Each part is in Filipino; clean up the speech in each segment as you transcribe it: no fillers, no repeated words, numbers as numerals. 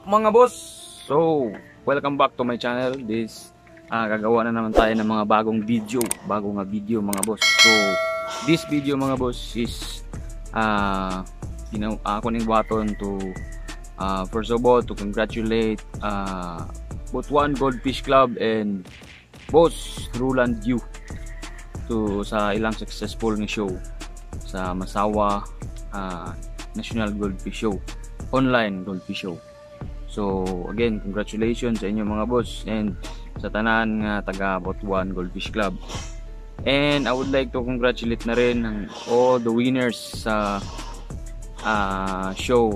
mga boss? So, welcome back to my channel. Gagawa na naman tayo ng mga bagong video mga boss. So, this video mga boss is kuning button to first of all to congratulate Butuan Goldfish Club and Boss Roland Yu sa ilang successful ng show sa Masawa National Goldfish Show, online Goldfish Show. So again, congratulations sa inyo mga boss and sa tanan nga taga Butuan Goldfish Club. And I would like to congratulate na rin all the winners sa show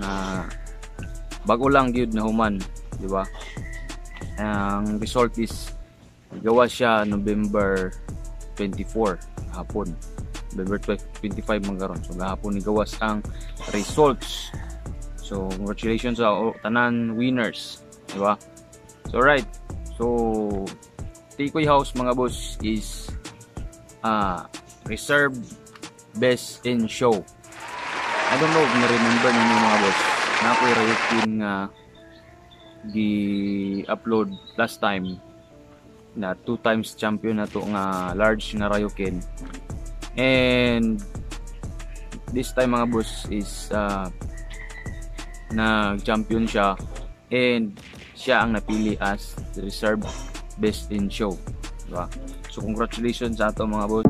na bago lang gyud na human, di ba? Ang result is gawa siya November 24 hapon. November 25 magkaron. So gahapon ni gawas ang results. So congratulations sa tanan winners, di ba? So right. So Tikoy House mga boss is reserved best in show. I don't know if na-remember ninyo mga boss na ako'y Ryukin nga gi-upload last time na 2 times champion na to nga large nga Ryukin. And this time mga boss is nag-champion siya and siya ang napili as reserve best in show, diba? So congratulations sa ato mga boss.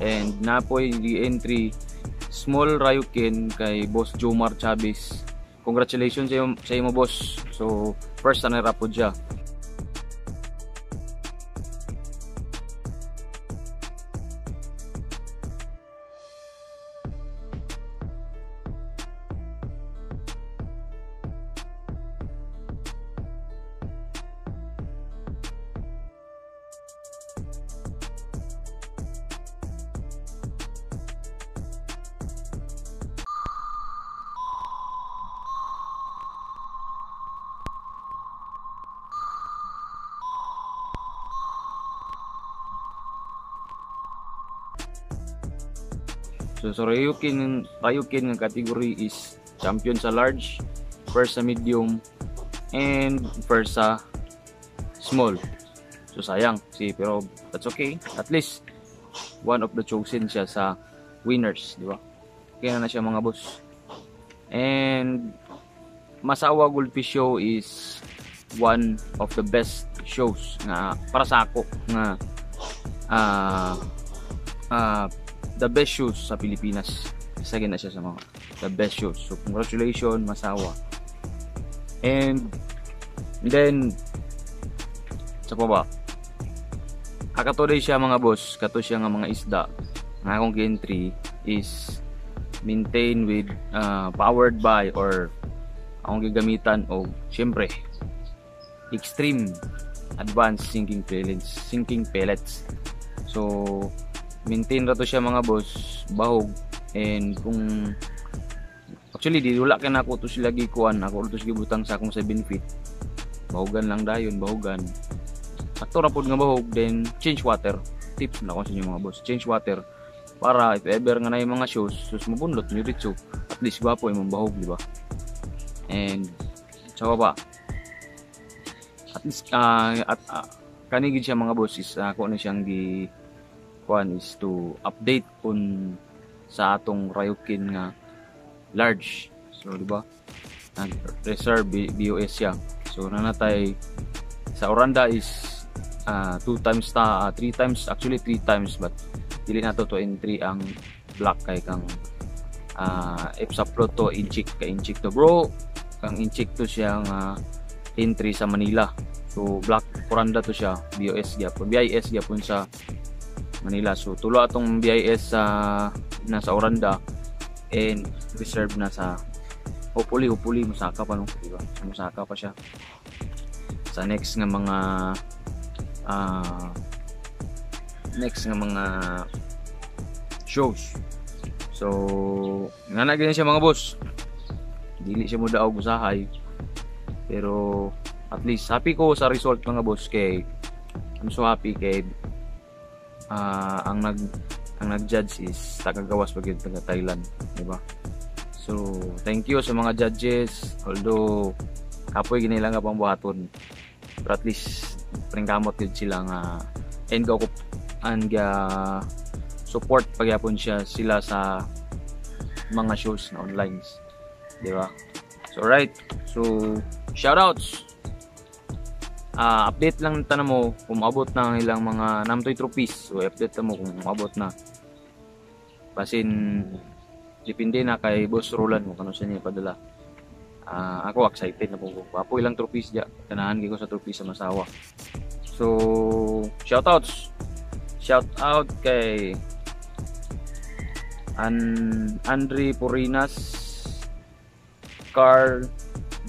And napoy di entry small Ryukin kay Boss Jomar Chavez. Congratulations sa iyo boss. So first runner up po siya. So Ryukin ng category is champion sa large, first sa medium, and first sa small. So sayang pero that's okay. At least one of the chosen siya sa winners, di ba? Kaya na siya mga boss. And Masawa Goldfish Show is one of the best shows nga para sa ako nga the best shows sa Pilipinas. Isa na siya sa mga the best shows. So congratulations Masawa. And then sa pa ba? Akatoday siya mga boss, kato siya nga mga isda. Nga akong entry is maintained with powered by or akong gigamitan o syempre extreme advanced sinking pellets. So maintain ra to siya mga boss, bahog. And kung actually di wala kay nako to sila gikuan, ako to sige butang sa akong 7 feet. Bahogan lang dayon, bahogan. Sakto ra pud nga bahog, then change water. Tips na ko sa inyo mga boss, change water para if ever nga na yung mga shows sus mabundot nyo dito, at least gwapo yung bahog, di ba? And so ba at least kanigid siya mga boss is ako na siyang gi kuan is to update on sa atong Ryukin nga large. So di ba? Nag-reserve BOS siya. So nanatay sa Oranda is 3 times actually 3 times, but dili na to entry ang black kay kang if sa plot to inchik to bro, kang inchik to siya nga entry sa Manila. So black Oranda to siya, BOS gyapon, BIS gyapon sa Manila. So tulo atong BIS sa nasa Oranda and reserve na sa hopefully musaka pa no, diba? Musaka pa siya sa next nga mga shows. So nga na ganyan siya mga boss, dili siya mo daog usahay, pero at least happy ko sa result mga boss. Kay I'm so happy kay ang nag-judge is tagagawas pag taga Thailand, di ba? So thank you sa mga judges, although kapoy ginila nga pang buhaton, but at least pringkamot yun sila nga and go and support pagyapon sila sa mga shows na online, di ba? So right, so shoutouts. Update lang tanong mo kung maabot na ilang mga namtoy trophies. So update mo kung maabot na. Basin depende na kay Boss Roland mo kano siya niya ipadala. Ako excited na po. Apo ilang trophies diya. Ganahan ko sa trophies sa Masawa. So shoutouts. Shout out kay Andre Porinas, Carl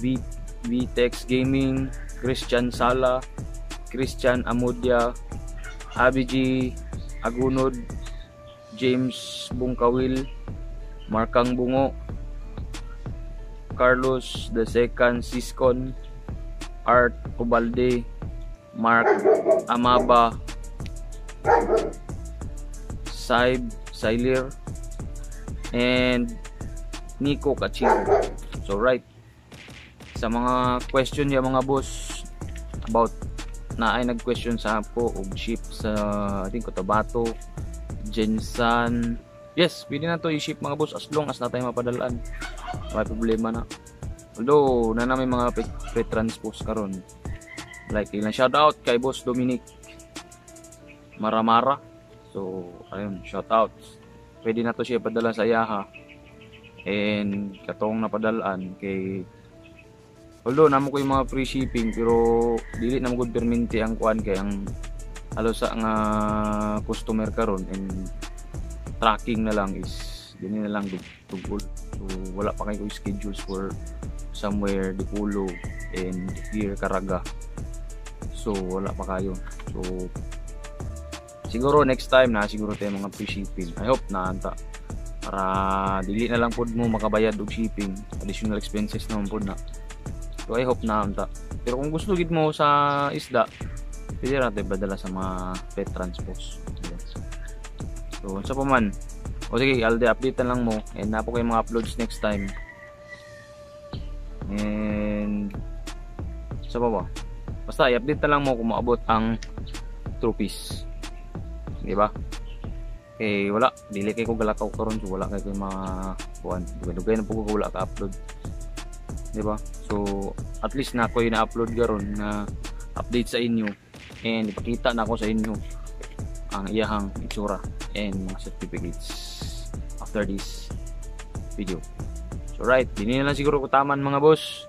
Vtex Gaming, Christian Sala, Christian Amudia, Abiji Agunod, James Bungkawil, Markang Bungo, Carlos II Siskon, Art Ubalde, Mark Amaba, Saib Sailir, and Nico Kachingo. So right, sa mga question niya mga boss about na ay nag-question sa ako og ship sa I think Cotabato, Jensan. Yes, pwede na to i-ship mga boss as long as na tayo mapadalaan. May problema na. Although na may mga pre-transpose karon. Like ilang shout out kay Boss Dominic Maramara. So ayun, shout out. Pwede na to siya padala sa Yaha. And katong napadalaan kay although namo ko yung mga free shipping, pero dili na mo gud perminti ang kuan kay ang halos sa nga customer karon, and tracking na lang is dili na lang tugol. So wala pa kay ko schedules for somewhere Dipulo and here Caraga. So wala pa kayo. So siguro next time na siguro tayo mga free shipping. I hope na anta para dili na lang pod mo makabayad og shipping, additional expenses naman pod na. So I hope na anta. Pero kung gusto gid mo sa isda, pwede natin badala sa mga pet transpose. So unsa pa man. O sige, update na lang mo, and napo kayo mga uploads next time. And sa ba? Basta i-update na lang mo kung maabot ang trophies. Di ba? Eh wala, dili kay ko galakaw karon, so wala kay ko mga kuan. Dugay na po ko wala ka upload. Di ba? So at least na ako yung na-upload garon na update sa inyo, and ipakita na ako sa inyo ang iyahang itsura and mga certificates after this video. So right, dini na lang siguro ko taman mga boss,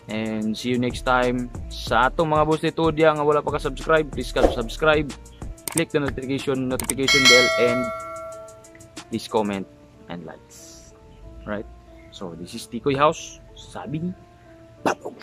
and see you next time. Sa atong mga boss dito diya nga wala pa ka subscribe, please subscribe, click the notification bell, and please comment and likes. Right, so this is Tikoy House, sabing babog.